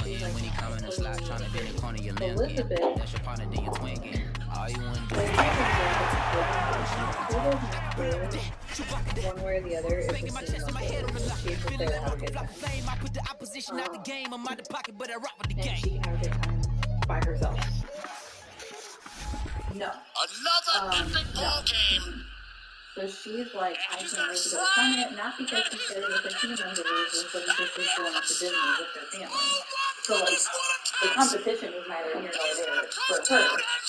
she's like, when you come in the slot, trying to bend the corner, your limbs get. That's your partner, then your twin get. All you want to do is one way or the other, if the scene looks good, she's just there to have a good time. And she can have a good time by herself. No. Another epic ball game. So she's like, I can't wait to go to Summit, not because she's sitting with her team members, but because she's going to Disney with her family. So like, the competition is neither here nor there for her.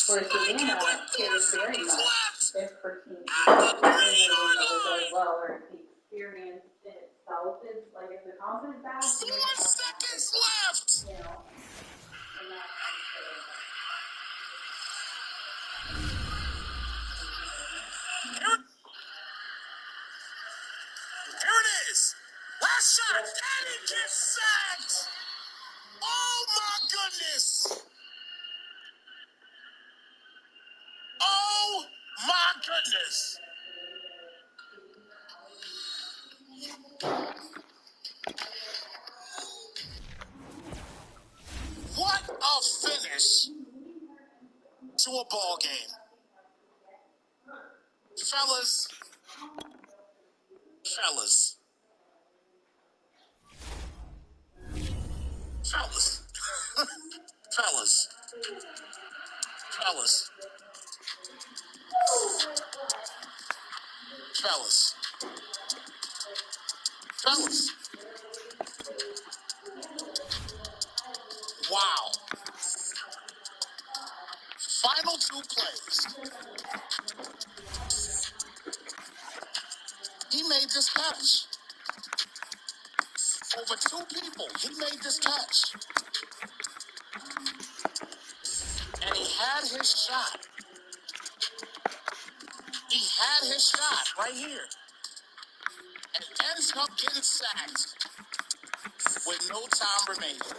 Whereas Savannah cares very much if her team wins as well, or if the experience in itself is like, if the comp is bad, 4 seconds left. You know, and that's Here it is. Last shot. And he gets sacked. Oh, my goodness. Oh, my goodness. What a finish to a ball game. Fellas. Fellas. Wow. Final 2 plays. He made this catch. Over 2 people, he made this catch. And he had his shot. He had his shot right here. And ends up getting sacked with no time remaining.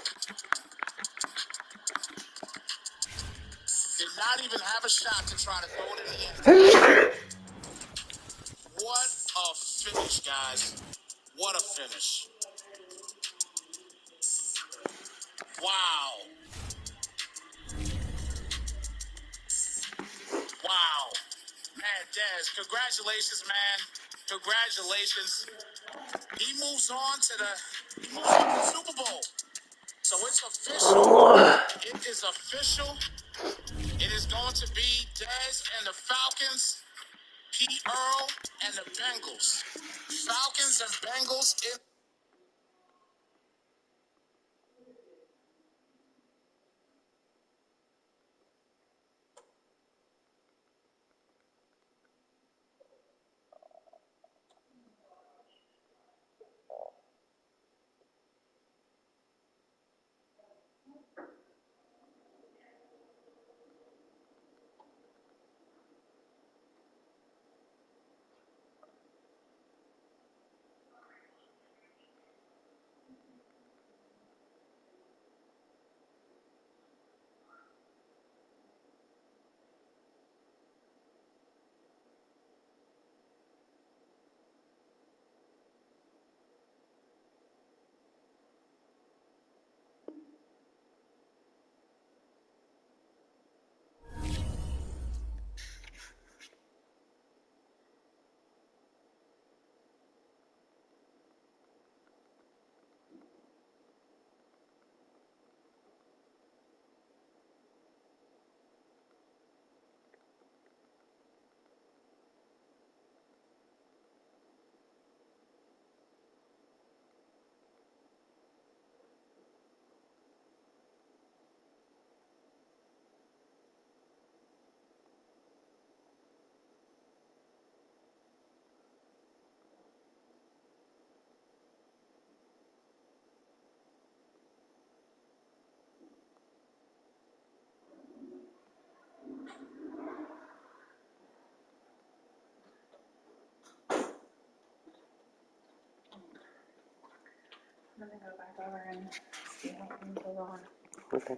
Did not even have a shot to try to throw it in the end. What a finish, guys. What a finish. Wow. Wow. Man, Dez, congratulations, man. Congratulations. He moves on to the Super Bowl. So it's official. It is official. It is going to be Dez and the Falcons, Pete Earl and the Bengals. Falcons and Bengals in. I'm gonna go back over and see how things go on. Okay.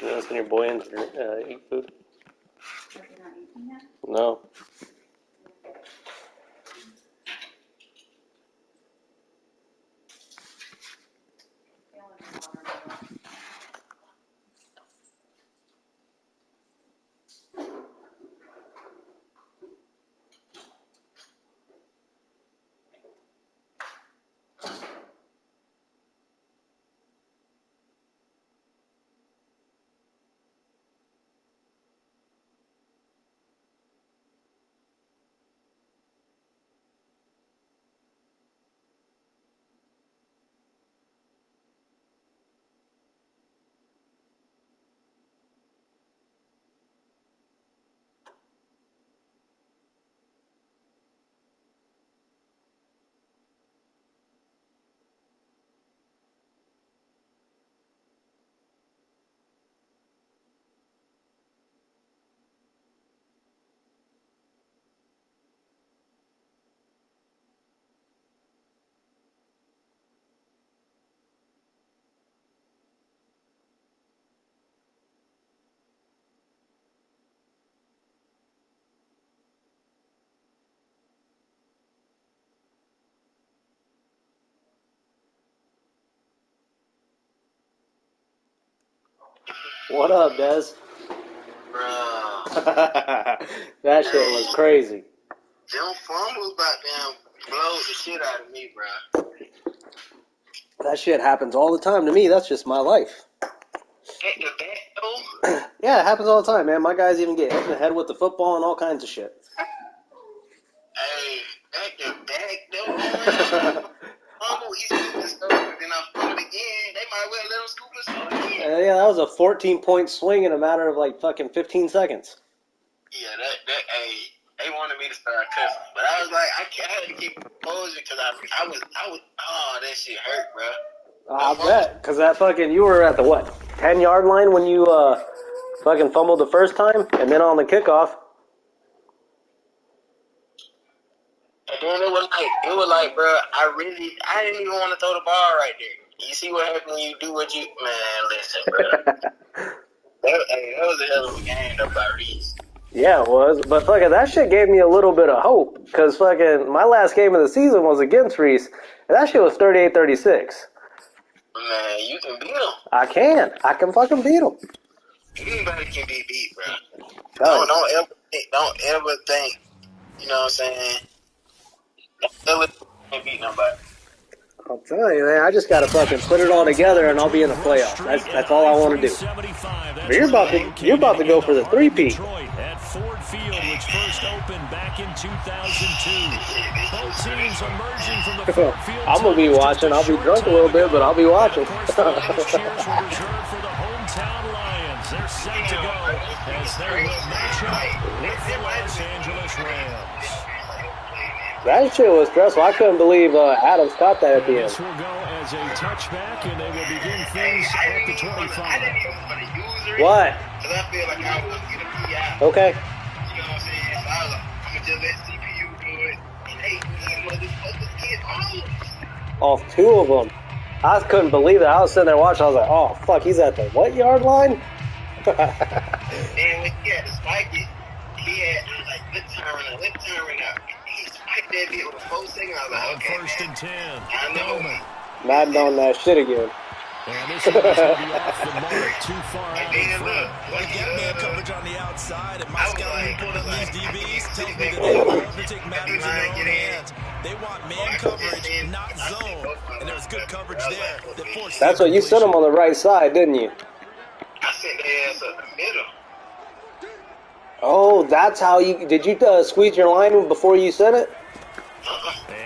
Asking your boy in to eat food? Are you not eating yet? No. What up, Des? Bro. That shit was crazy. Them fumbles about damn blows the shit out of me, bro. That shit happens all the time to me. That's just my life. At the back, though? Yeah, it happens all the time, man. My guys even get hit in the head with the football and all kinds of shit. Hey, at the back, though, fumble, he's scooping stuff, and then I fumble again. They might well let him scoop and stuff again. Yeah, that was a 14-point swing in a matter of like fucking 15 seconds. Yeah, hey, they wanted me to start cussing, but I was like, I had to keep composure because I was, oh, that shit hurt, bro. I bet, because that fucking, you were at the what, 10-yard line when you fucking fumbled the first time, and then on the kickoff. And then it was like, bro, I didn't even want to throw the ball right there. You see what happened when you do what you, man, listen, bro. that was a hell of a game, though, by Reese. Yeah, it was. But fucking that shit gave me a little bit of hope. Because fucking my last game of the season was against Reese. And that shit was 38-36. Man, you can beat him. I can. I can fucking beat him. Anybody can be beat, bro. Don't ever think, you know what I'm saying? Don't ever can beat nobody. I'm telling you, man, I just got to fucking put it all together and I'll be in the playoffs. That's all I want to do. But you're about to go for the three-peat. At Ford Field, which first opened back in 2002. Both teams emerging from the Ford Field. I'm going to be watching. I'll be drunk a little bit, but I'll be watching. Cheers were reserved for the hometown Lions. They're set to go as they will match up with the Los Angeles Rams. That shit was stressful. I couldn't believe Adams caught that at the end. This will go as a touchback, and they will begin things at the 25. I didn't even want to use her. What? Because I feel like I was going to get a PI. Okay. You know what I'm saying? So I was like, I'm going to just let CPU do it. And these motherfuckers get home. Off two of them. I couldn't believe it. I was sitting there watching. I was like, oh, fuck, he's at the what yard line? And when he had to spike it, I was like, let's turn out. He spiked that bit with 4 seconds. I was like, okay, First man. and 10. I know. Madden on that shit again. And this one is going to be off the mark, too far out in And front. look, They get man coverage on the outside, and my I was scouting like- report I on was these like, DBs I tells me think that they they go. love to take matters in their own hands. They want man coverage, not zone, and there's good coverage there that forces That's what you sent him on the right side, didn't you? I sent their ass up the middle. Oh, that's how you... Did you squeeze your line before you sent it?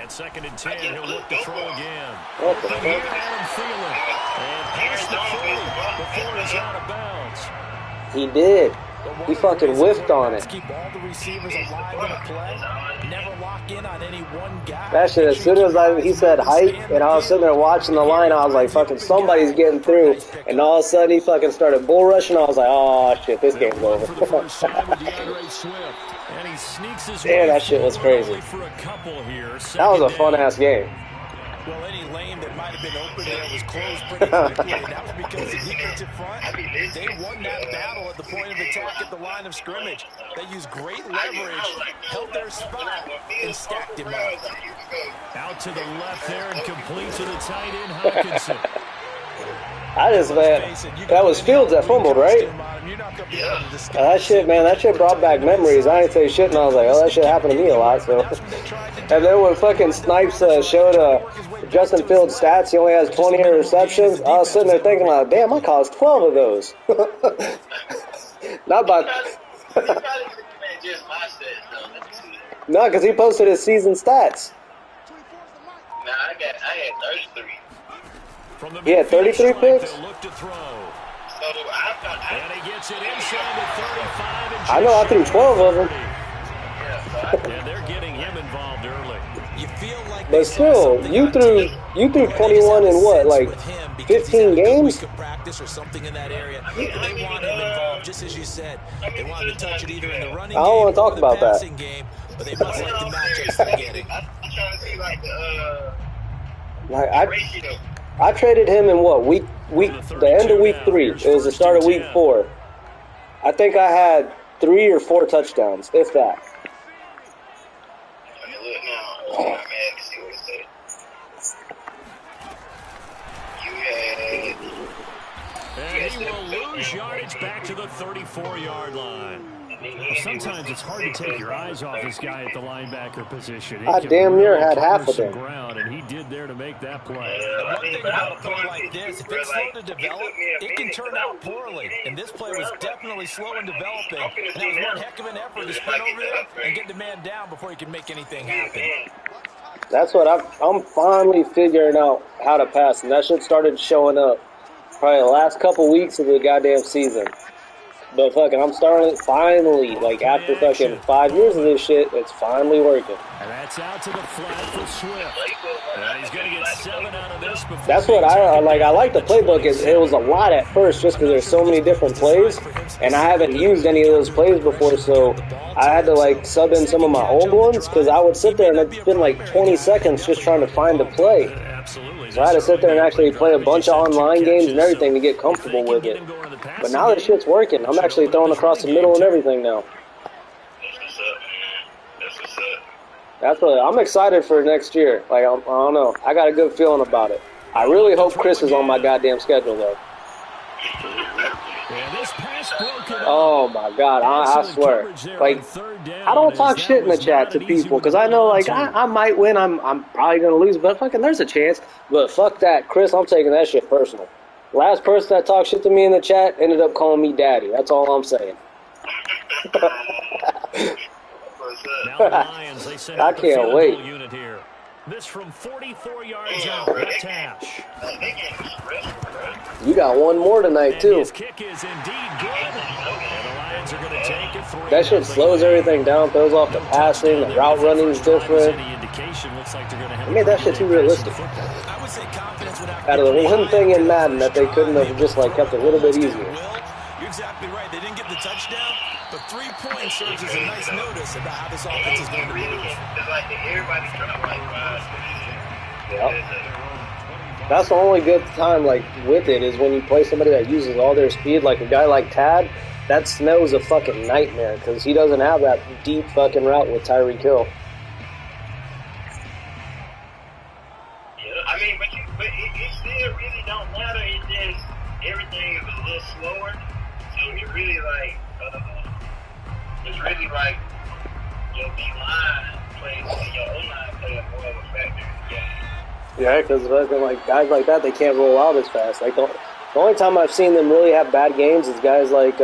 And second and 10, he'll look to throw again. What the But here, fuck? Adam Thielen. And past the 40 before he's out of bounds. He did. He fucking whiffed on it. Keep all the receivers alive in a play. Never lock in on any one guy. That shit, as soon as he said hike, and I was sitting there watching the line, I was like, fucking somebody's getting through. And all of a sudden, he fucking started bull rushing. I was like, oh, shit, this game's over. For the first time with DeAndre Swift. And he sneaks his Damn, way that shit was forward crazy. for a couple here. That was a Second fun-ass game. Well, any lane that might have been open there was closed pretty quickly, and that was because the defensive front, they won that battle at the point of attack at the line of scrimmage. They used great leverage, held their spot, and stacked him up. Out to the left there and complete to the tight end, Hawkinson. That was Fields that fumbled, right? That shit, man, that shit brought back memories. I didn't say shit, and I was like, oh, that shit happened to me a lot, so. And then when fucking Snipes showed Justin Fields' stats, he only has 20 interceptions, I was sitting there thinking, like, damn, I caused 12 of those. Not by... No, because he posted his season stats. Nah, I had 33. From He had 33 picks? Look to throw. So And he gets it inside the 35. And I know I threw 12 of them. And they're getting him involved early. You feel like But still, you threw 21 in what, like 15 games? Practice or something in that area. They want him involved, just as you said. They want him to touch it either in the running I don't game want to talk or the about that. passing game, but they must like the matchups they're getting. I'm trying to see like the Like ratio. I traded him in what, the end of week 3. It was the start of week 4. I think I had 3 or 4 touchdowns, if that. Let me look now. I'm mad to see what it said. You had. And he will lose yardage 34-yard line. Well, sometimes it's hard to take your eyes off this guy at the linebacker position. I damn near had half of them. Ground, and he did there to make that play. One thing about a play like this, if it's slow to develop, it can turn out poorly. And this play was definitely slow in developing. And that was one heck of an effort to sprint over there and get the man down before he can make anything happen. That's what I'm finally figuring out how to pass, and that shit started showing up probably the last couple weeks of the goddamn season. But fucking, I'm starting finally, like after fucking 5 years of this shit, it's finally working. And that's out to the flat for Swift. And he's going to get 7 out of this before. That's what I like. I like the playbook. It was a lot at first just because there's so many different plays, and I haven't used any of those plays before, so I had to like sub in some of my old ones because I would sit there and it'd spend like 20 seconds just trying to find a play. So I had to sit there and actually play a bunch of online games and everything to get comfortable with it. But now that shit's working. I'm actually throwing across the middle and everything now. That's what I'm excited for next year. Like, I don't know. I got a good feeling about it. I really hope Chris is on my goddamn schedule, though. Oh, my God. I swear. Like, I don't talk shit in the chat to people because I know, like, I might win. I'm probably going to lose, but fucking there's a chance. But fuck that. Chris, I'm taking that shit personal. Last person that talked shit to me in the chat ended up calling me daddy. That's all I'm saying. I can't wait. This from 44 yards out. Left hash. You got one more tonight, too. His kick is indeed good. And the Lions are going to take it. That shit slows everything down, throws off the passing, the route running is different. I made that shit too realistic. Out of the one thing in Madden that they couldn't have just like kept a little bit easier. You're exactly right. They didn't get the touchdown, but 3 points serves as a nice notice about how this offense is going to move. Yep. That's the only good time, like, with it is when you play somebody that uses all their speed, like a guy like Tad. That Snow's a fucking nightmare because he doesn't have that deep fucking route with Tyreek Hill. I mean, but it still really don't matter. It's just everything is a little slower, so it really like it's really like your D line plays and your O line plays more of a factor in the game. Yeah, because like guys like that, they can't roll out as fast. Like the only time I've seen them really have bad games is guys like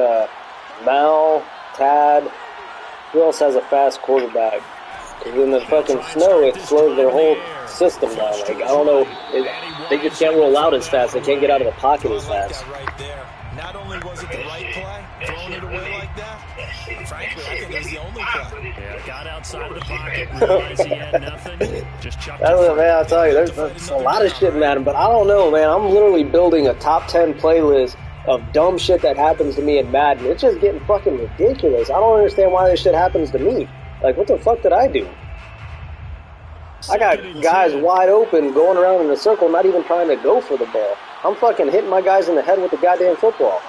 Mal, Tad. Who else has a fast quarterback? Because in the fucking snow, it slows their whole system down. Like, I don't know, they just can't roll out as fast. They can't get out of the pocket as fast. Not only was it the right play, throwing it away like that, frankly, I think it was the only play. Yeah, got outside of the pocket, realized he had nothing, just chucked it. Man, I'll tell you, there's a lot of shit, man. But I don't know, man. I'm literally building a top 10 playlist of dumb shit that happens to me in Madden. It's just getting fucking ridiculous. I don't understand why this shit happens to me. Like, what the fuck did I do? I got guys wide open going around in a circle, not even trying to go for the ball. I'm fucking hitting my guys in the head with the goddamn football.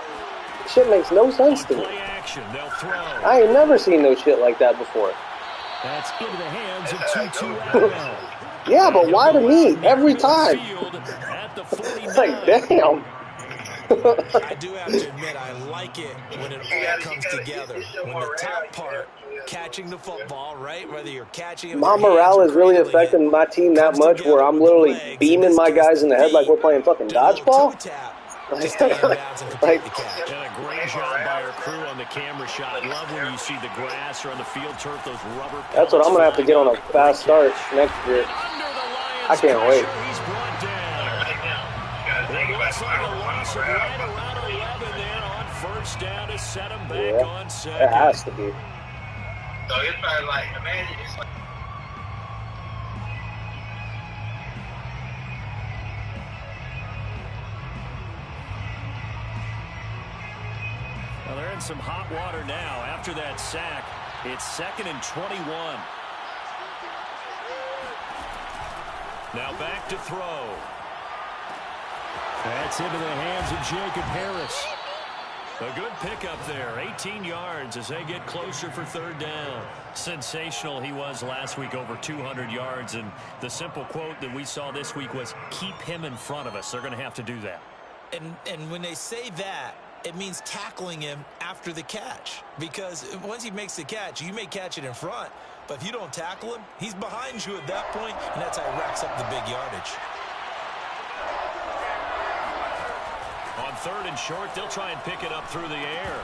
This shit makes no sense to me. I ain't never seen no shit like that before. That's into the hands of Tutu. Yeah, but why to me? Every time. Like, damn. I do have to admit, I like it when it all comes together. When the top part, catching the football, right? Whether you're catching it. My morale is really affecting my team that much where I'm literally beaming my guys in the head like we're playing fucking dodgeball. And a great job by our crew on the camera shot. Love when you see the grass or on the field turf, those rubber. That's what I'm going to have to get on a fast start next year. I can't wait. Looks like a loss of right around 11 there on first down to set him back on second. It has to be. So it's probably like, imagine it's like. Well, they're in some hot water now. After that sack, it's 2nd and 21. Now back to throw. That's into the hands of Jacob Harris. A good pickup there, 18 yards as they get closer for 3rd down. Sensational he was last week, over 200 yards. And the simple quote that we saw this week was, keep him in front of us. They're going to have to do that. And when they say that, it means tackling him after the catch. Because once he makes the catch, you may catch it in front, but if you don't tackle him, he's behind you at that point, and that's how he racks up the big yardage. On 3rd and short, they'll try and pick it up through the air.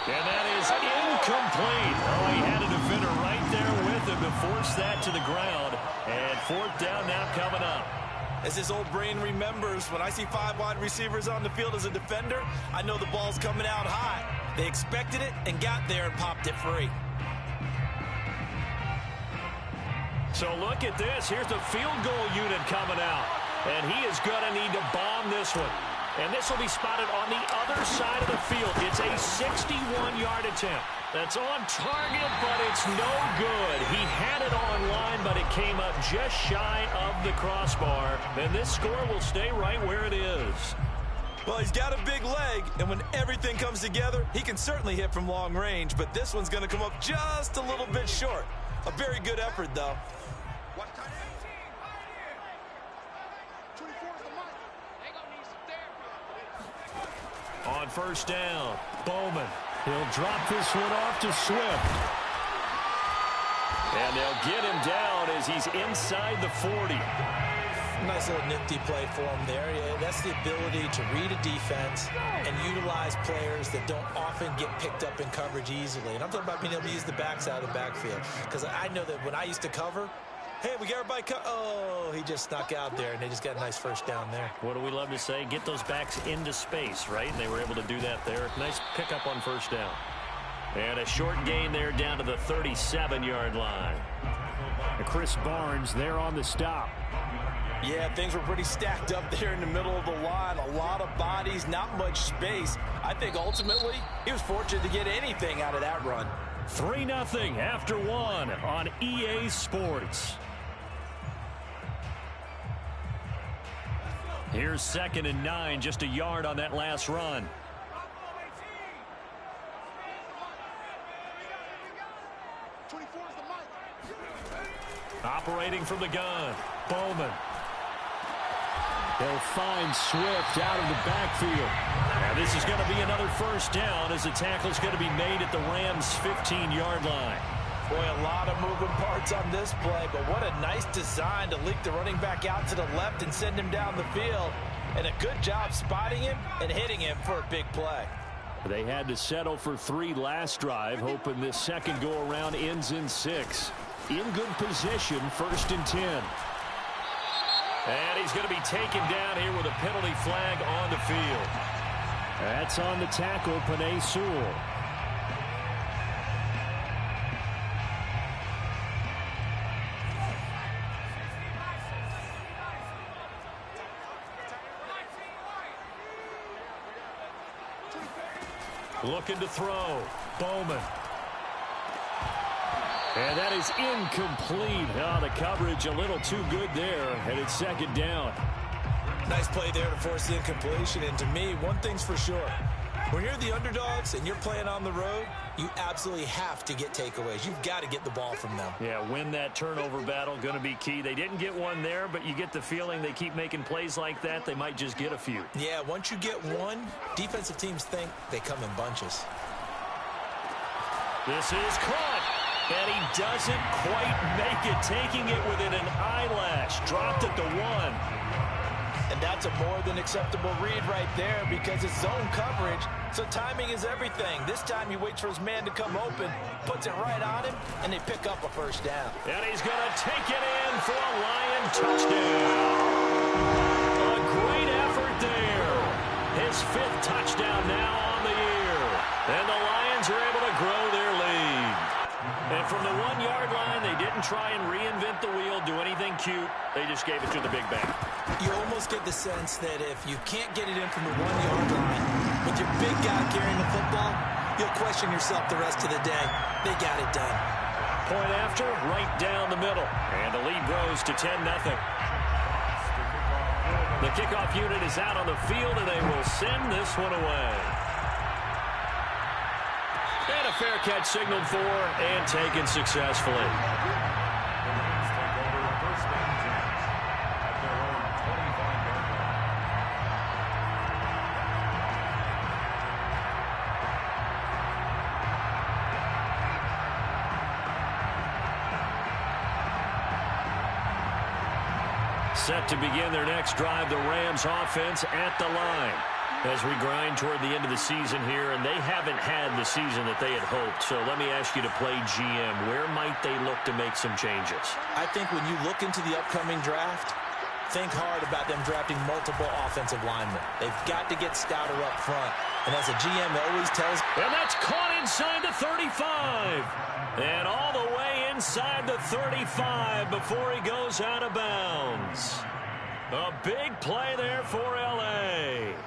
And that is incomplete. Oh, he had a defender right there with him to force that to the ground. And 4th down now coming up. As his old brain remembers, when I see 5 wide receivers on the field as a defender, I know the ball's coming out high. They expected it and got there and popped it free. So look at this. Here's the field goal unit coming out. And he is going to need to bomb this one. And this will be spotted on the other side of the field. It's a 61-yard attempt. That's on target, but it's no good. He had it on line, but it came up just shy of the crossbar. And this score will stay right where it is. Well, he's got a big leg, and when everything comes together, he can certainly hit from long range, but this one's going to come up just a little bit short. A very good effort, though. On 1st down, Bowman. He'll drop this one off to Swift. And they'll get him down as he's inside the 40. Nice little nifty play for him there. Yeah, that's the ability to read a defense and utilize players that don't often get picked up in coverage easily. And I'm talking about being able to use the backside of the backfield. Because I know that when I used to cover, hey, we got everybody oh, he just snuck out there, and they just got a nice 1st down there. What do we love to say? Get those backs into space, right? And they were able to do that there. Nice pickup on 1st down. And a short gain there down to the 37-yard line. And Chris Barnes there on the stop. Yeah, things were pretty stacked up there in the middle of the line. A lot of bodies, not much space. I think ultimately he was fortunate to get anything out of that run. 3-0 after 1 on EA Sports. Here's 2nd and 9, just a yard on that last run. Operating from the gun, Bowman. They'll find Swift out of the backfield. Now this is going to be another 1st down as the tackle's going to be made at the Rams' 15-yard line. Boy, a lot of moving parts on this play, but what a nice design to leak the running back out to the left and send him down the field. And a good job spotting him and hitting him for a big play. They had to settle for 3 last drive, hoping this second go-around ends in 6. In good position, 1st and 10. And he's going to be taken down here with a penalty flag on the field. That's on the tackle, Penei Sewell. Looking to throw. Bowman. And that is incomplete. Oh, the coverage a little too good there, and it's 2nd down. Nice play there to force the incompletion. And to me, one thing's for sure. When you're the underdogs and you're playing on the road, you absolutely have to get takeaways. You've got to get the ball from them. Yeah, win that turnover battle, going to be key. They didn't get one there, but you get the feeling they keep making plays like that, they might just get a few. Yeah, once you get one, defensive teams think they come in bunches. This is caught. And he doesn't quite make it, taking it within an eyelash. Dropped at the 1. And that's a more than acceptable read right there because it's zone coverage, so timing is everything. This time he waits for his man to come open, puts it right on him, and they pick up a 1st down. And he's going to take it in for a Lion touchdown. A great effort there. His 5th touchdown now on the year. And the Lions are able to grow their lead. And from the 1-yard line, they didn't try and reinvent the wheel, do anything cute. They just gave it to the big back. You almost get the sense that if you can't get it in from the 1-yard line with your big guy carrying the football, you'll question yourself the rest of the day. They got it done. Point after, right down the middle. And the lead grows to 10-0. The kickoff unit is out on the field, and they will send this one away. And a fair catch signaled for and taken successfully. Set to begin their next drive, the Rams offense at the line. As we grind toward the end of the season here, and they haven't had the season that they had hoped. So let me ask you to play GM. Where might they look to make some changes? I think when you look into the upcoming draft, think hard about them drafting multiple offensive linemen. They've got to get stouter up front. And as a GM, it always tells... And that's caught inside the 35. And all the way inside the 35 before he goes out of bounds. A big play there for L.A.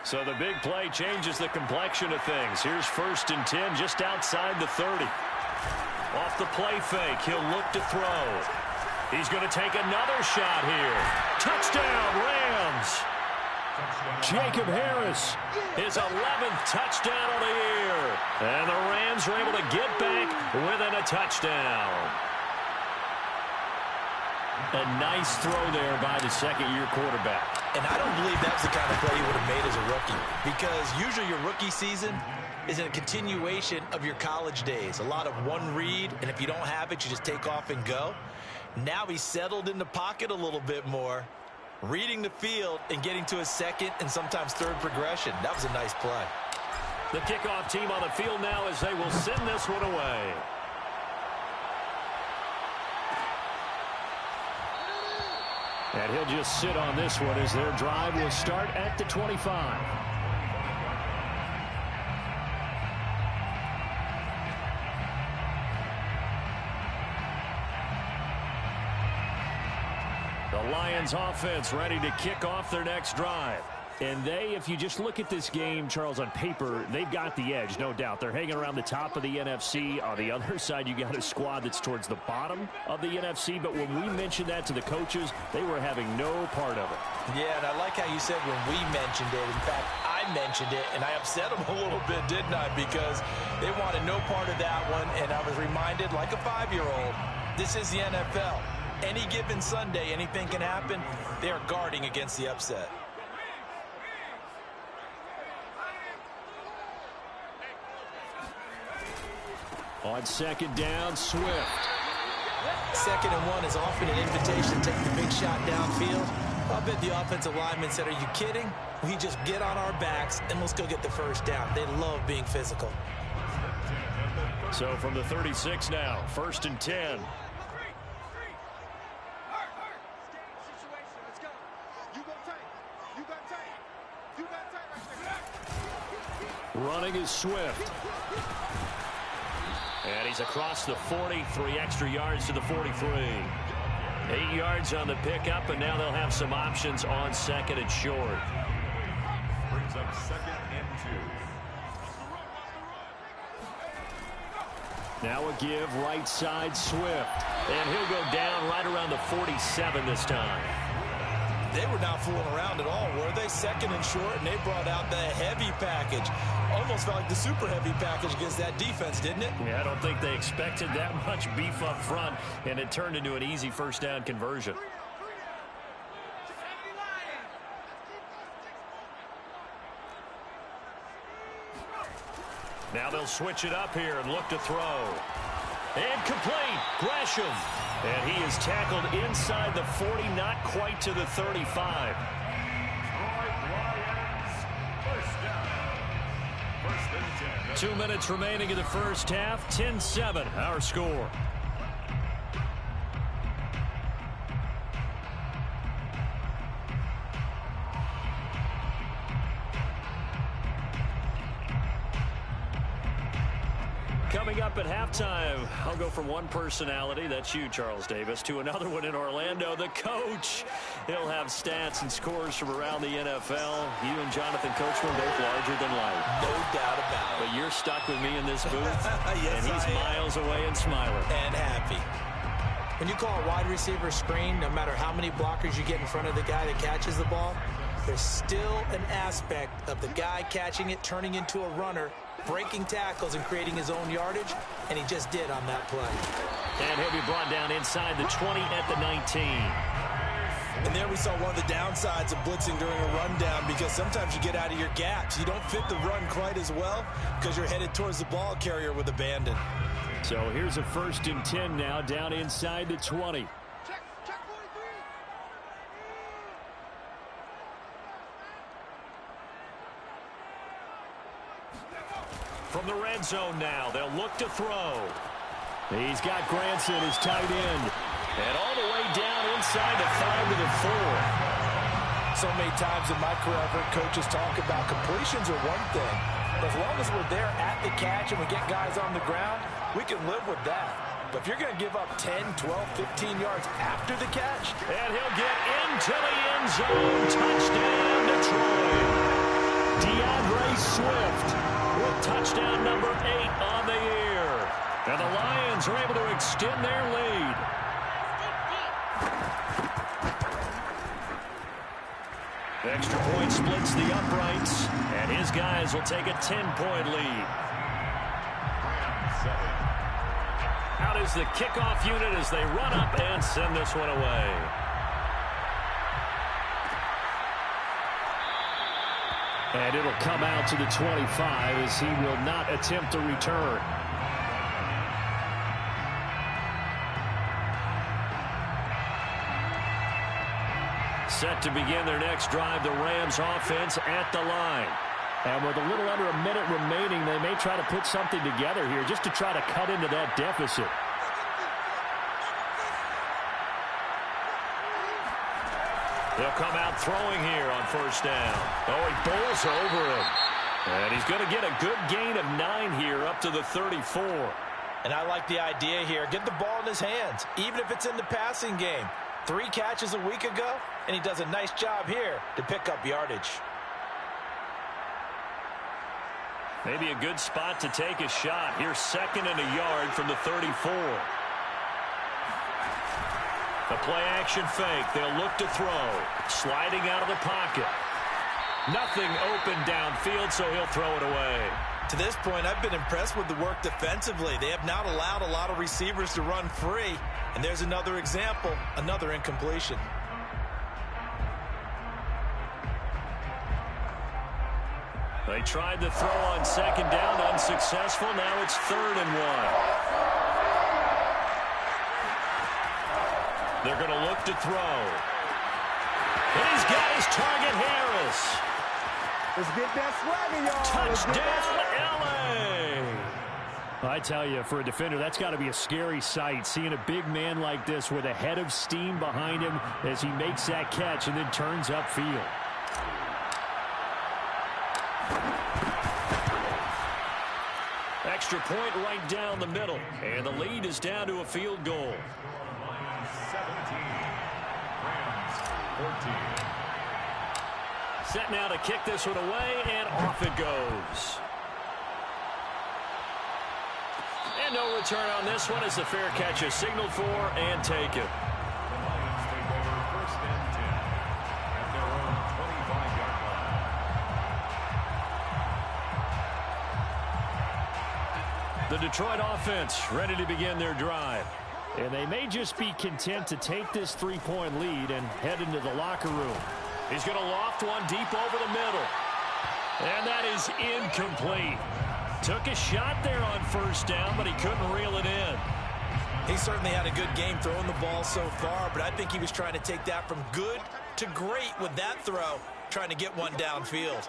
So the big play changes the complexion of things. Here's 1st and 10 just outside the 30. Off the play fake, he'll look to throw. He's going to take another shot here. Touchdown, Rams. Jacob Harris, his 11th touchdown of the year. And the Rams are able to get back within a touchdown. A nice throw there by the second-year quarterback. And I don't believe that's the kind of play he would have made as a rookie, because usually your rookie season is a continuation of your college days. A lot of one read, and if you don't have it, you just take off and go. Now he's settled in the pocket a little bit more, reading the field and getting to a second and sometimes third progression. That was a nice play. The kickoff team on the field now as they will send this one away. And he'll just sit on this one as their drive will start at the 25. The Lions offense ready to kick off their next drive. And they, if you just look at this game, Charles, on paper, they've got the edge, no doubt. They're hanging around the top of the NFC. On the other side, you got a squad that's towards the bottom of the NFC. But when we mentioned that to the coaches, they were having no part of it. Yeah, and I like how you said when we mentioned it. In fact, I mentioned it, and I upset them a little bit, didn't I? Because they wanted no part of that one, and I was reminded, like a 5-year-old, this is the NFL. Any given Sunday, anything can happen. They are guarding against the upset. On 2nd down, Swift. 2nd and 1 is often an invitation to take the big shot downfield. I bet the offensive lineman said, are you kidding? We just get on our backs and let's go get the first down. They love being physical. So from the 36 now, 1st and 10. Running is Swift. And he's across the 40, 3 extra yards to the 43. 8 yards on the pickup, and now they'll have some options on 2nd and short. Brings up 2nd and 2. Now a give, right side, Swift. And he'll go down right around the 47 this time. They were not fooling around at all, were they? 2nd and short, and they brought out the heavy package. Almost felt like the super heavy package against that defense, didn't it? Yeah, I don't think they expected that much beef up front, and it turned into an easy 1st down conversion. Now they'll switch it up here and look to throw. And complete, Gresham. And he is tackled inside the 40, not quite to the 35. 2 minutes remaining in the first half. 10-7, our score. Coming up at halftime, I'll go from one personality, that's you, Charles Davis, to another one in Orlando, the coach. He'll have stats and scores from around the NFL. You and Jonathan Coachman both larger than life. No doubt about it. But you're stuck with me in this booth, yes, and he's miles away and smiling. And happy. When you call a wide receiver screen, no matter how many blockers you get in front of the guy that catches the ball, there's still an aspect of the guy catching it, turning into a runner, breaking tackles and creating his own yardage, and he just did on that play. And he'll be brought down inside the 20 at the 19. And there we saw one of the downsides of blitzing during a rundown, because sometimes you get out of your gaps. You don't fit the run quite as well because you're headed towards the ball carrier with abandon. So here's a 1st and 10 now down inside the 20. from the red zone now. They'll look to throw. He's got Granson, his tight end. And all the way down inside the 5 to the 4. So many times in my career, I've heard coaches talk about completions are one thing. But as long as we're there at the catch and we get guys on the ground, we can live with that. But if you're going to give up 10, 12, 15 yards after the catch. And he'll get into the end zone. Touchdown, Detroit. DeAndre Swift with touchdown number 8 on the year. And the Lions are able to extend their lead. Extra point splits the uprights, and his guys will take a 10-point lead. Out is the kickoff unit as they run up and send this one away. And it'll come out to the 25 as he will not attempt to return. Set to begin their next drive, the Rams offense at the line. And with a little under a minute remaining, they may try to put something together here just to try to cut into that deficit. They'll come out throwing here on first down. Oh, he bowls over him. And he's going to get a good gain of 9 here up to the 34. And I like the idea here. Get the ball in his hands, even if it's in the passing game. 3 catches a week ago, and he does a nice job here to pick up yardage. Maybe a good spot to take a shot. Here's 2nd and a yard from the 34. A play-action fake. They'll look to throw. Sliding out of the pocket. Nothing open downfield, so he'll throw it away. To this point, I've been impressed with the work defensively. They have not allowed a lot of receivers to run free. And there's another example, another incompletion. They tried to throw on 2nd down, unsuccessful. Now it's 3rd and 1. They're going to look to throw. And he's got his target, Harris. Let's get that swagger, y'all. Touchdown, L.A. I tell you, for a defender, that's got to be a scary sight, seeing a big man like this with a head of steam behind him as he makes that catch and then turns upfield. Extra point right down the middle, and the lead is down to a field goal. 17, Rams 14. Set now to kick this one away, and off it goes. And no return on this one as the fair catch is signaled for and taken. The Lions take over 1st and 10 at their own 25-yard line. The Detroit offense ready to begin their drive. And they may just be content to take this 3-point lead and head into the locker room. He's going to loft one deep over the middle. And that is incomplete. Took a shot there on 1st down, but he couldn't reel it in. He certainly had a good game throwing the ball so far, but I think he was trying to take that from good to great with that throw, trying to get one downfield.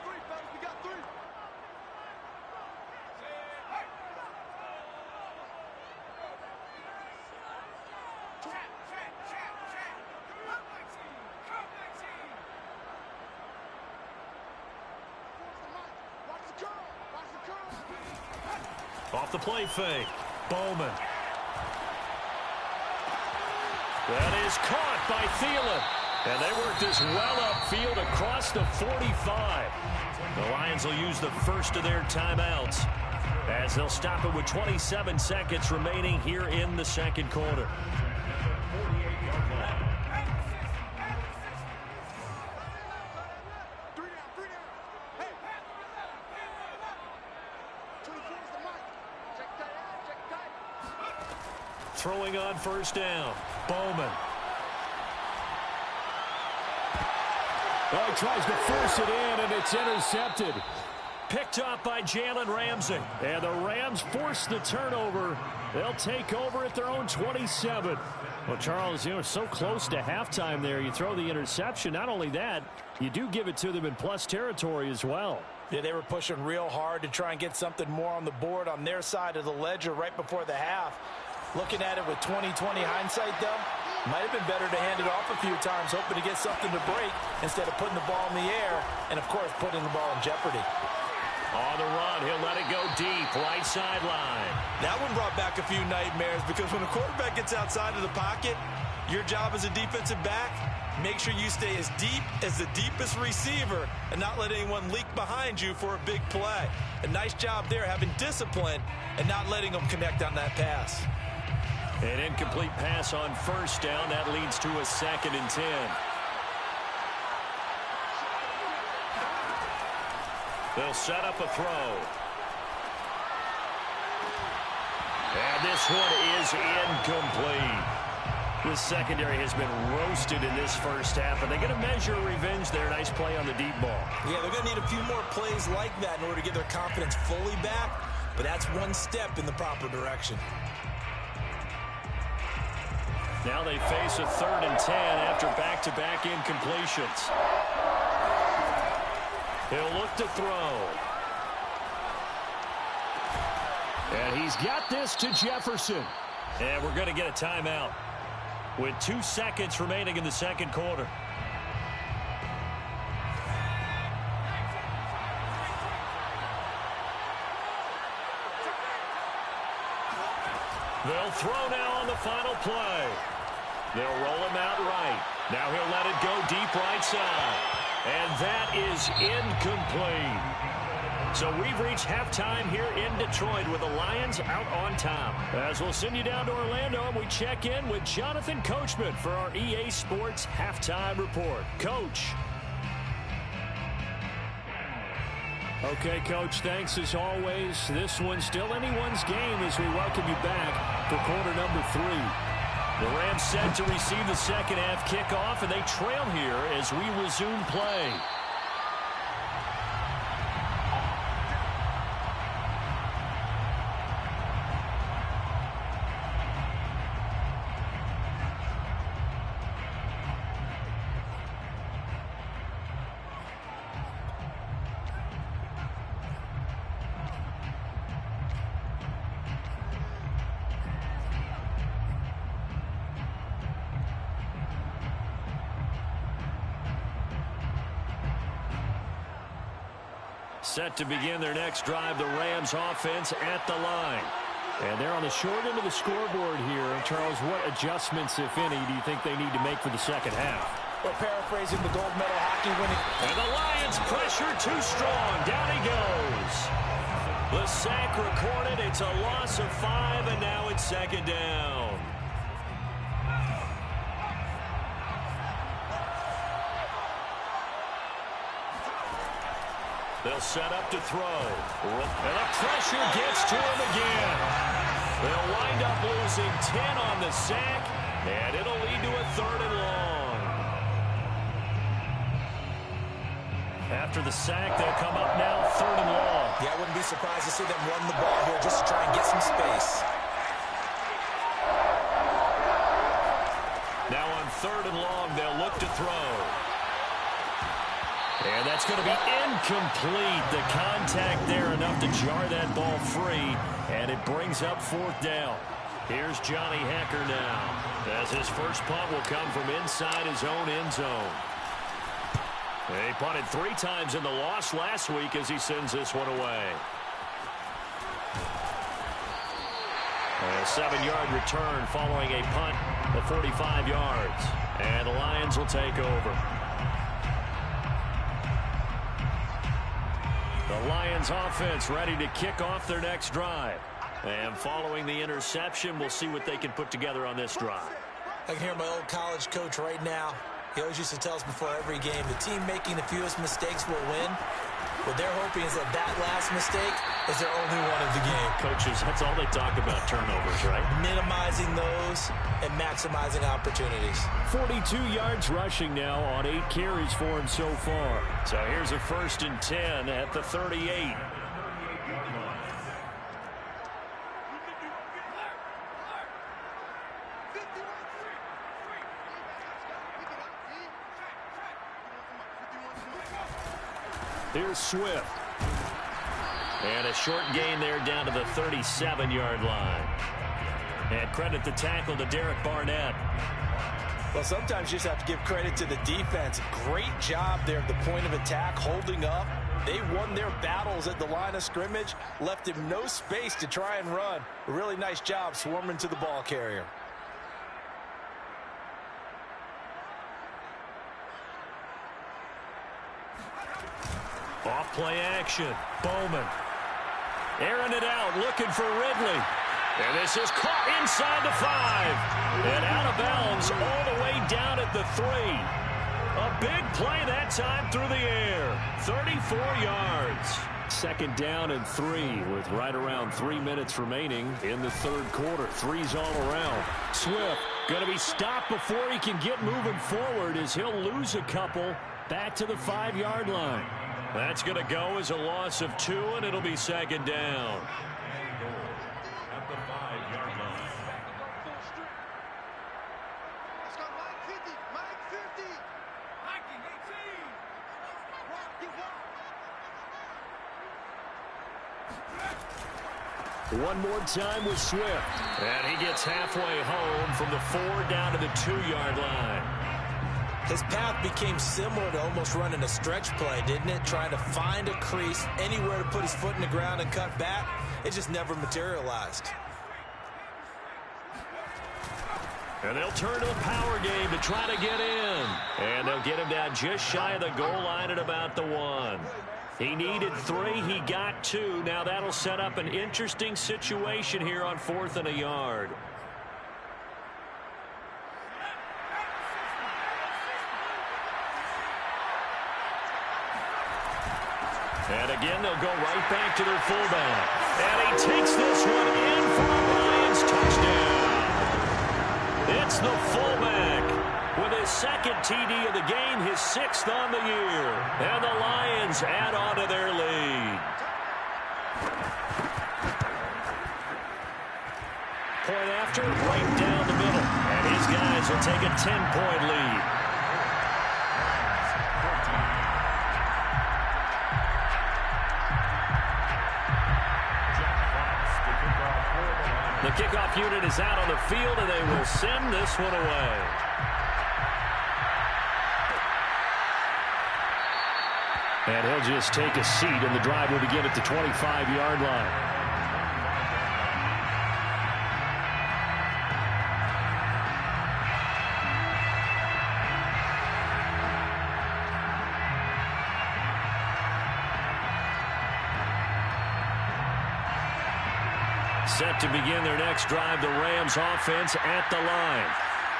Off the play fake, Bowman. That is caught by Thielen. And they work this well upfield across the 45. The Lions will use the first of their timeouts as they'll stop it with 27 seconds remaining here in the 2nd quarter. Throwing on 1st down, Bowman. Oh, he tries to force it in, and it's intercepted. Picked up by Jalen Ramsey. And the Rams force the turnover. They'll take over at their own 27. Well, Charles, you know, so close to halftime there. You throw the interception. Not only that, you do give it to them in plus territory as well. Yeah, they were pushing real hard to try and get something more on the board on their side of the ledger right before the half. Looking at it with 20/20 hindsight, though, might have been better to hand it off a few times, hoping to get something to break instead of putting the ball in the air and, of course, putting the ball in jeopardy. On the run, he'll let it go deep, right sideline. That one brought back a few nightmares because when a quarterback gets outside of the pocket, your job as a defensive back, make sure you stay as deep as the deepest receiver and not let anyone leak behind you for a big play. A nice job there, having discipline and not letting them connect on that pass. An incomplete pass on first down. That leads to a 2nd and 10. They'll set up a throw. And this one is incomplete. The secondary has been roasted in this first half, and they're going to measure revenge there. Nice play on the deep ball. Yeah, they're going to need a few more plays like that in order to get their confidence fully back, but that's one step in the proper direction. Now they face a 3rd and 10 after back-to-back incompletions. He'll look to throw. And he's got this to Jefferson. And we're going to get a timeout with 2 seconds remaining in the second quarter. They'll throw now on the final play. They'll roll him out right. Now he'll let it go deep right side. And that is incomplete. So we've reached halftime here in Detroit with the Lions out on top. As we'll send you down to Orlando, and we check in with Jonathan Coachman for our EA Sports Halftime Report. Coach. Okay, Coach, thanks as always. This one's still anyone's game as we welcome you back for quarter number 3. The Rams set to receive the second half kickoff, and they trail here as we resume play. Set to begin their next drive, the Rams offense at the line. And they're on the short end of the scoreboard here. Charles, what adjustments, if any, do you think they need to make for the second half? Well, paraphrasing the gold medal hockey winning. And the Lions pressure too strong. Down he goes. The sack recorded. It's a loss of 5, and now it's 2nd down. They'll set up to throw. And the pressure gets to him again. They'll wind up losing 10 on the sack, and it'll lead to a 3rd and long. After the sack, they'll come up now 3rd and long. Yeah, I wouldn't be surprised to see them run the ball here just to try and get some space. Now on 3rd and long, they'll look to throw. And that's going to be incomplete. The contact there enough to jar that ball free, and it brings up 4th down. Here's Johnny Hekker now, as his first punt will come from inside his own end zone. He punted 3 times in the loss last week as he sends this one away. A 7-yard return following a punt of 45 yards. And the Lions will take over. The Lions offense ready to kick off their next drive. And following the interception, we'll see what they can put together on this drive. I can hear my old college coach right now. He always used to tell us before every game, the team making the fewest mistakes will win. What they're hoping is that that last mistake is their only one of the game. Coaches, that's all they talk about, turnovers, right? Minimizing those and maximizing opportunities. 42 yards rushing now on 8 carries for him so far. So here's a 1st and 10 at the 38. Here's Swift. And a short gain there down to the 37-yard line. And credit the tackle to Derek Barnett. Well, sometimes you just have to give credit to the defense. Great job there at the point of attack, holding up. They won their battles at the line of scrimmage, left him no space to try and run. A really nice job swarming to the ball carrier. Off play action. Bowman. Airing it out, looking for Ridley. And this is caught inside the 5. And out of bounds all the way down at the 3. A big play that time through the air. 34 yards. Second down and 3 with right around 3 minutes remaining in the third quarter. 3's all around. Swift going to be stopped before he can get moving forward as he'll lose a couple back to the 5-yard line. That's going to go as a loss of 2, and it'll be second down. At the 5-yard line. One more time with Swift. And he gets halfway home from the 4 down to the 2-yard line. His path became similar to almost running a stretch play, didn't it? Trying to find a crease, anywhere to put his foot in the ground and cut back. It just never materialized. And they'll turn to the power game to try to get in. And they'll get him down just shy of the goal line at about the 1. He needed 3. He got 2. Now that'll set up an interesting situation here on 4th and a yard. And again, they'll go right back to their fullback. And he takes this one in for a Lions touchdown. It's the fullback with his second TD of the game, his 6th on the year. And the Lions add on to their lead. Point after, right down the middle. And his guys will take a 10-point lead. The kickoff unit is out on the field, and they will send this one away. And he'll just take a seat, and the drive will begin at the 25-yard line. Set to begin their next drive, the Rams offense at the line.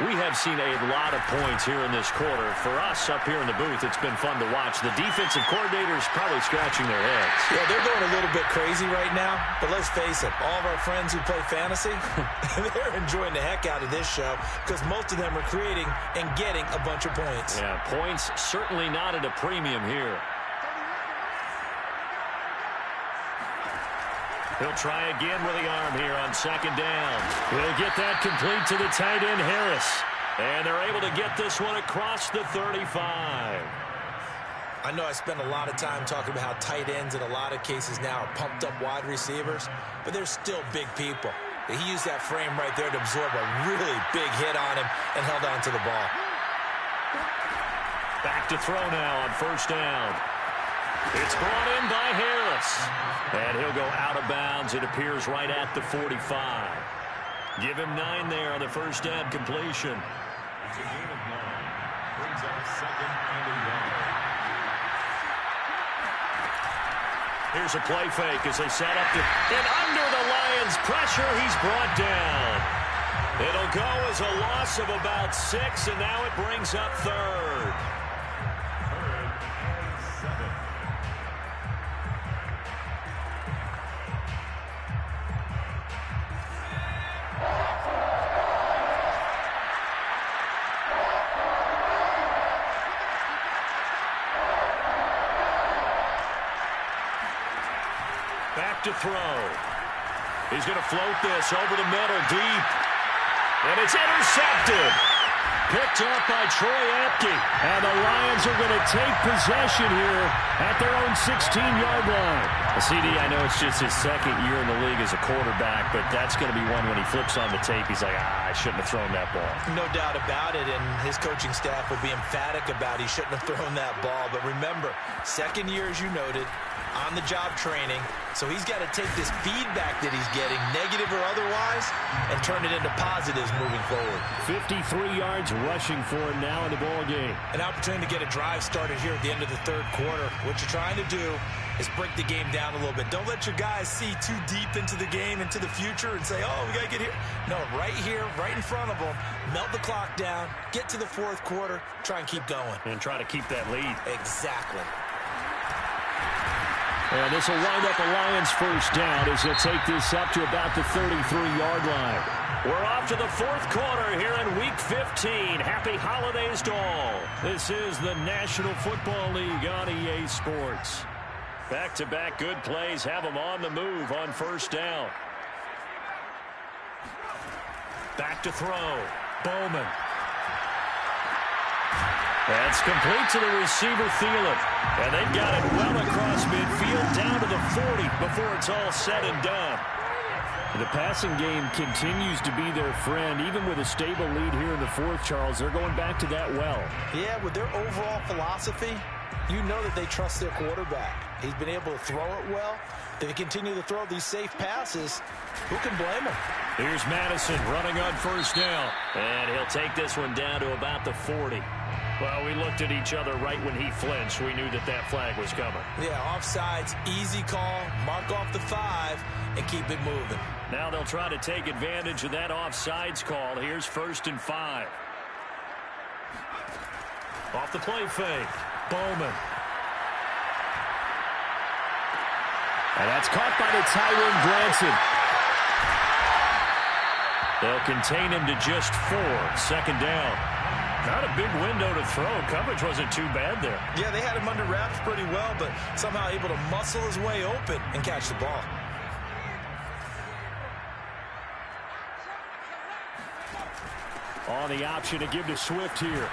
We have seen a lot of points here in this quarter. For us up here in the booth, it's been fun to watch. The defensive coordinators probably scratching their heads. Yeah, they're going a little bit crazy right now. But let's face it, all of our friends who play fantasy, they're enjoying the heck out of this show because most of them are creating and getting a bunch of points. Yeah, points certainly not at a premium here. He'll try again with the arm here on second down. He'll get that complete to the tight end, Harris. And they're able to get this one across the 35. I know I spend a lot of time talking about how tight ends in a lot of cases now are pumped up wide receivers, but they're still big people. He used that frame right there to absorb a really big hit on him and held on to the ball. Back to throw now on first down. It's brought in by Harris. And he'll go out of bounds. It appears right at the 45. Give him 9 there on the first down completion. It's a gain of 9. Brings up second and a yard. Here's a play fake as they set up to... And under the Lions' pressure, he's brought down. It'll go as a loss of about 6, and now it brings up third. Back to throw. He's going to float this over the middle deep. And it's intercepted. Picked picked up by Troy Apke. And the Lions are going to take possession here at their own 16-yard line. CD, I know it's just his second year in the league as a quarterback, but that's going to be one when he flips on the tape. He's like, I shouldn't have thrown that ball. No doubt about it, and his coaching staff will be emphatic about he shouldn't have thrown that ball. But remember, second year, as you noted, on-the-job training. So he's got to take this feedback that he's getting, negative or otherwise, and turn it into positives moving forward. 53 yards rushing for him now in the ball game. An opportunity to get a drive started here at the end of the third quarter. What you're trying to do is break the game down a little bit. Don't let your guys see too deep into the game, into the future, and say, oh, we got to get here. No, right here, right in front of them, melt the clock down, get to the fourth quarter, try and keep going. And try to keep that lead. Exactly. And this will wind up a Lions first down as they'll take this up to about the 33-yard line. We're off to the fourth quarter here in Week 15. Happy holidays to all. This is the National Football League on EA Sports. Back-to-back good plays have them on the move on first down. Back to throw. Bowman. That's complete to the receiver, Thielen. And they've got it well across midfield, down to the 40 before it's all said and done. The passing game continues to be their friend. Even with a stable lead here in the fourth, Charles, they're going back to that well. Yeah, with their overall philosophy, you know that they trust their quarterback. He's been able to throw it well. They continue to throw these safe passes. Who can blame him? Here's Madison running on first down. And he'll take this one down to about the 40. Well, we looked at each other right when he flinched. We knew that that flag was coming. Yeah, offsides, easy call, mark off the 5, and keep it moving. Now they'll try to take advantage of that offsides call. Here's 1st and 5. Off the play fake, Bowman. And that's caught by the Tyrone Granson. They'll contain him to just 4, 2nd down. Not a big window to throw. Coverage wasn't too bad there. Yeah, they had him under wraps pretty well, but somehow able to muscle his way open and catch the ball. On the option to give to Swift here.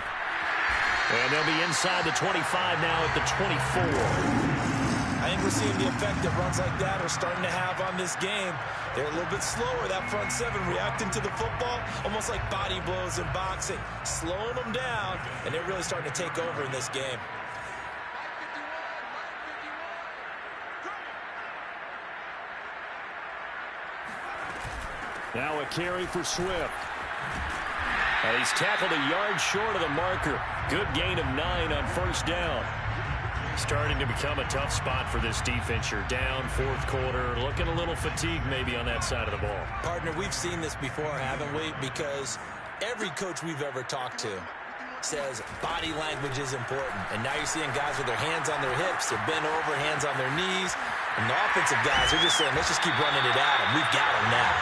And they'll be inside the 25 now at the 24. I think we're seeing the effect that runs like that are starting to have on this game. They're a little bit slower, that front 7, reacting to the football, almost like body blows in boxing, slowing them down, and they're really starting to take over in this game. Now a carry for Swift. And he's tackled a yard short of the marker. Good gain of 9 on first down. Starting to become a tough spot for this defense. You're down, fourth quarter, looking a little fatigued maybe on that side of the ball. Partner, we've seen this before, haven't we? Because every coach we've ever talked to says body language is important. And now you're seeing guys with their hands on their hips, they're bent over, hands on their knees. And the offensive guys are just saying, let's just keep running it at him. We've got him now.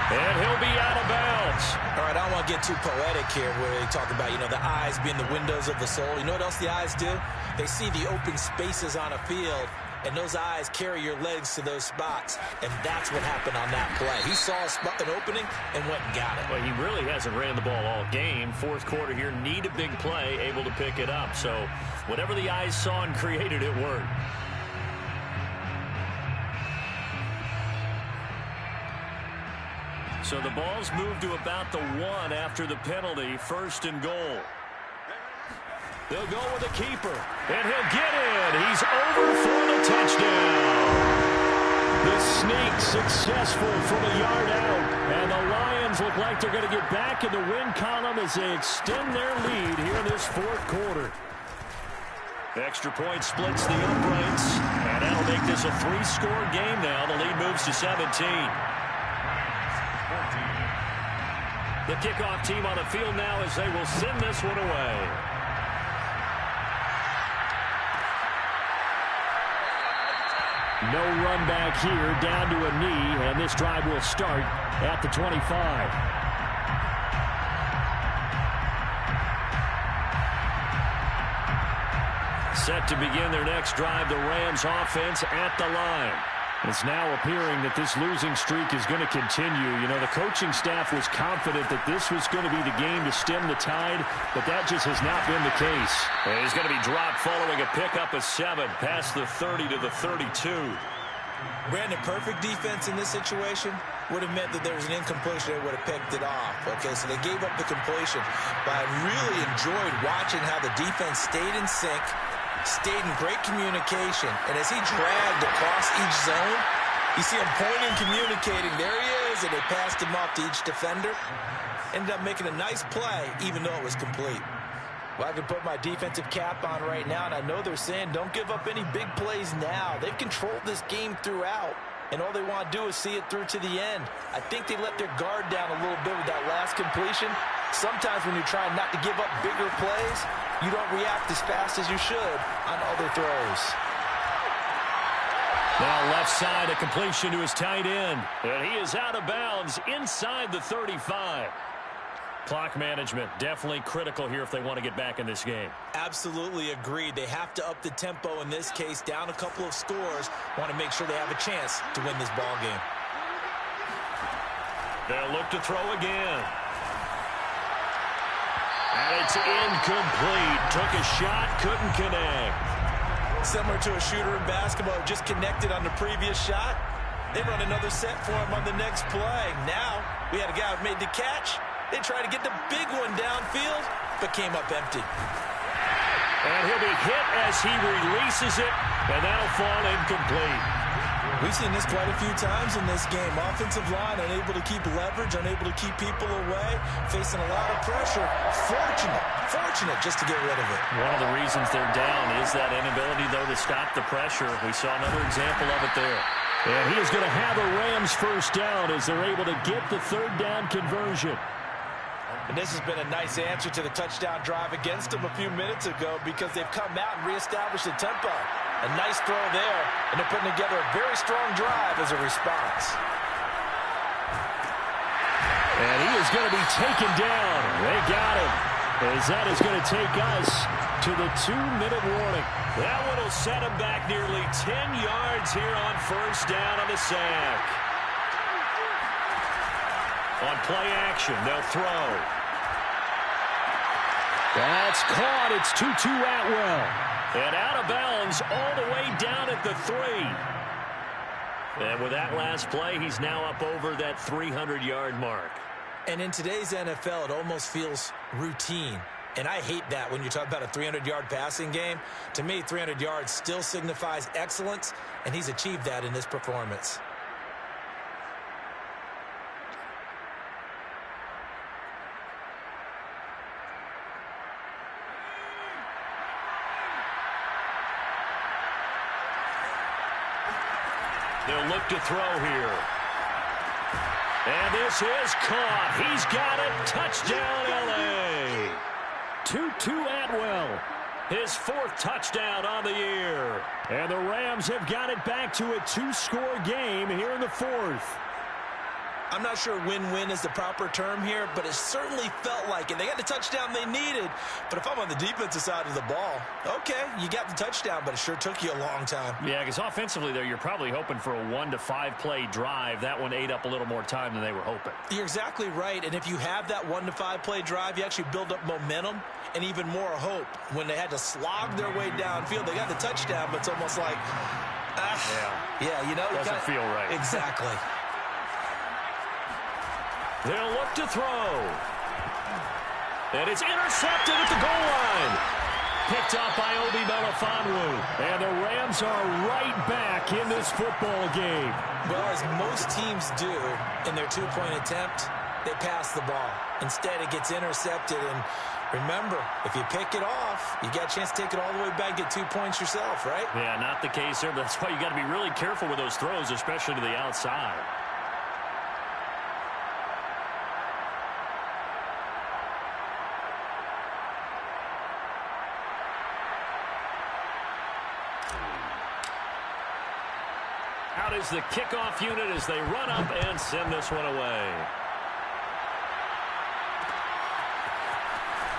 And he'll be out of bounds. All right, I don't want to get too poetic here where they talk about, the eyes being the windows of the soul. You know what else the eyes do? They see the open spaces on a field, and those eyes carry your legs to those spots. And that's what happened on that play. He saw an opening and went and got it. Well, he really hasn't ran the ball all game. Fourth quarter here, need a big play, able to pick it up. So whatever the eyes saw and created, it worked. So the ball's moved to about the 1 after the penalty, 1st and goal. They'll go with the keeper, and he'll get in. He's over for the touchdown. The sneak successful from a yard out, and the Lions look like they're going to get back in the win column as they extend their lead here in this fourth quarter. Extra point splits the uprights, and that'll make this a 3-score game now. The lead moves to 17. The kickoff team on the field now as they will send this one away. No run back here, down to a knee, and this drive will start at the 25. Set to begin their next drive, the Rams offense at the line. It's now appearing that this losing streak is going to continue. You know, the coaching staff was confident that this was going to be the game to stem the tide, but that just has not been the case. And he's going to be dropped following a pickup of 7 past the 30 to the 32. Brandon, perfect defense in this situation would have meant that there was an incompletion. They would have picked it off. Okay, so they gave up the completion. But I really enjoyed watching how the defense stayed in sync, stayed in great communication, and as he dragged across each zone, you see him pointing, communicating. There he is, and they passed him off to each defender. Ended up making a nice play, even though it was complete. Well, I can put my defensive cap on right now, and I know they're saying don't give up any big plays now. They've controlled this game throughout, and all they want to do is see it through to the end. I think they let their guard down a little bit with that last completion. Sometimes when you're trying not to give up bigger plays, you don't react as fast as you should on other throws. Now left side, a completion to his tight end. And he is out of bounds inside the 35. Clock management definitely critical here if they want to get back in this game. Absolutely agreed. They have to up the tempo in this case, down a couple of scores. Want to make sure they have a chance to win this ball game. They'll look to throw again. And it's incomplete. Took a shot, couldn't connect. Similar to a shooter in basketball, just connected on the previous shot. They run another set for him on the next play. Now, we had a guy who made the catch. They tried to get the big one downfield, but came up empty. And he'll be hit as he releases it, and that'll fall incomplete. We've seen this quite a few times in this game. Offensive line unable to keep leverage, unable to keep people away, facing a lot of pressure. Fortunate just to get rid of it. One of the reasons they're down is that inability, though, to stop the pressure. We saw another example of it there. And he is going to have a Rams first down as they're able to get the third down conversion. And this has been a nice answer to the touchdown drive against them a few minutes ago because they've come out and reestablished the tempo. A nice throw there, and they're putting together a very strong drive as a response. And he is going to be taken down. They got him. As that is going to take us to the 2-minute warning. That one will set him back nearly 10 yards here on first down on the sack. On play action, they'll throw. That's caught. It's Tutu Atwell. And out of bounds all the way down at the 3. And with that last play, he's now up over that 300-yard mark. And in today's NFL, it almost feels routine. And I hate that when you talk about a 300-yard passing game. To me, 300 yards still signifies excellence, and he's achieved that in this performance. They'll look to throw here. And this is caught. He's got it. Touchdown, L.A. Tutu Atwell, his 4th touchdown on the year. And the Rams have got it back to a 2-score game here in the 4th. I'm not sure win-win is the proper term here, but it certainly felt like it. They got the touchdown they needed, but if I'm on the defensive side of the ball, okay, you got the touchdown, but it sure took you a long time. Yeah, because offensively there, you're probably hoping for a 1 to 5 play drive. That one ate up a little more time than they were hoping. You're exactly right, and if you have that 1 to 5 play drive, you actually build up momentum and even more hope. When they had to slog their way downfield, they got the touchdown, but it's almost like, yeah, you know. Doesn't feel right. Exactly. They'll look to throw. And it's intercepted at the goal line. Picked up by Obi Melifonwu. And the Rams are right back in this football game. Well, as most teams do in their 2-point attempt, they pass the ball. Instead, it gets intercepted. And remember, if you pick it off, you got a chance to take it all the way back, get 2 points yourself, right? Yeah, not the case there. But that's why you got to be really careful with those throws, especially to the outside. Out is the kickoff unit as they run up and send this one away.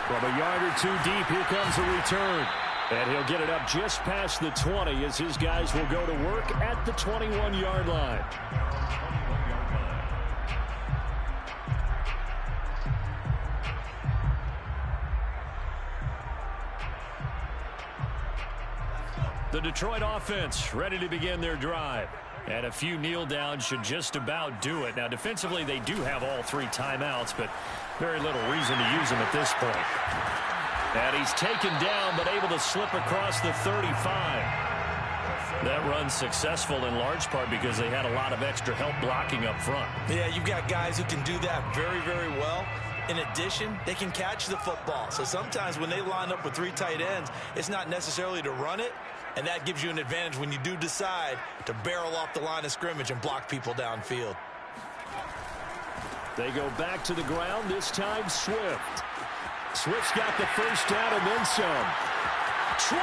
From a yard or 2 deep, here comes a return. And he'll get it up just past the 20 as his guys will go to work at the 21-yard line. The Detroit offense ready to begin their drive. And a few kneel downs should just about do it. Now, defensively, they do have all 3 timeouts, but very little reason to use them at this point. And he's taken down, but able to slip across the 35. That run's successful in large part because they had a lot of extra help blocking up front. Yeah, you've got guys who can do that very, very well. In addition, they can catch the football. So sometimes when they line up with 3 tight ends, it's not necessarily to run it. And that gives you an advantage when you do decide to barrel off the line of scrimmage and block people downfield. They go back to the ground, this time Swift. Swift's got the first down and then some. 20!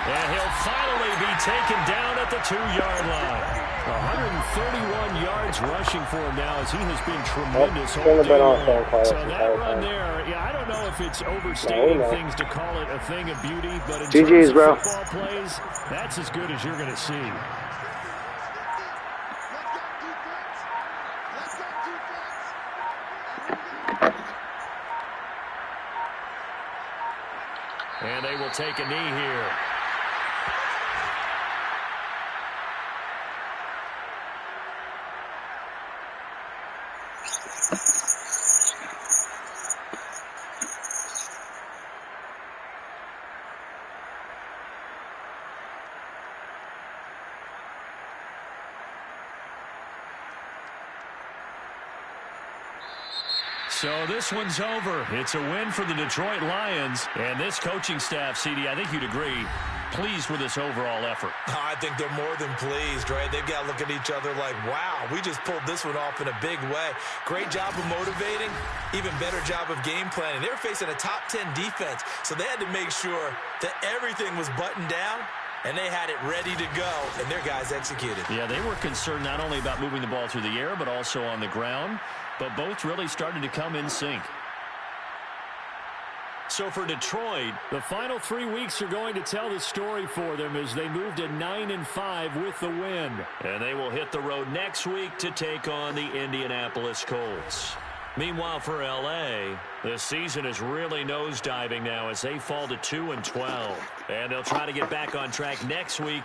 And he'll finally be taken down at the 2-yard line. 131 yards rushing for him now as he has been tremendous all day long. So that run there, yeah, I don't know if it's overstating things to call it a thing of beauty, but in terms of football plays, that's as good as you're going to see. And they will take a knee here. So this one's over. It's a win for the Detroit Lions. And this coaching staff, CD, I think you'd agree, pleased with this overall effort. I think they're more than pleased, right? They've got to look at each other like, wow, we just pulled this one off in a big way. Great job of motivating, even better job of game planning. They were facing a top 10 defense, so they had to make sure that everything was buttoned down, and they had it ready to go, and their guys executed. Yeah, they were concerned not only about moving the ball through the air, but also on the ground. But both really started to come in sync. So for Detroit, the final 3 weeks are going to tell the story for them as they move to 9-5 with the win. And they will hit the road next week to take on the Indianapolis Colts. Meanwhile, for L.A., the season is really nosediving now as they fall to 2-12. And they'll try to get back on track next week.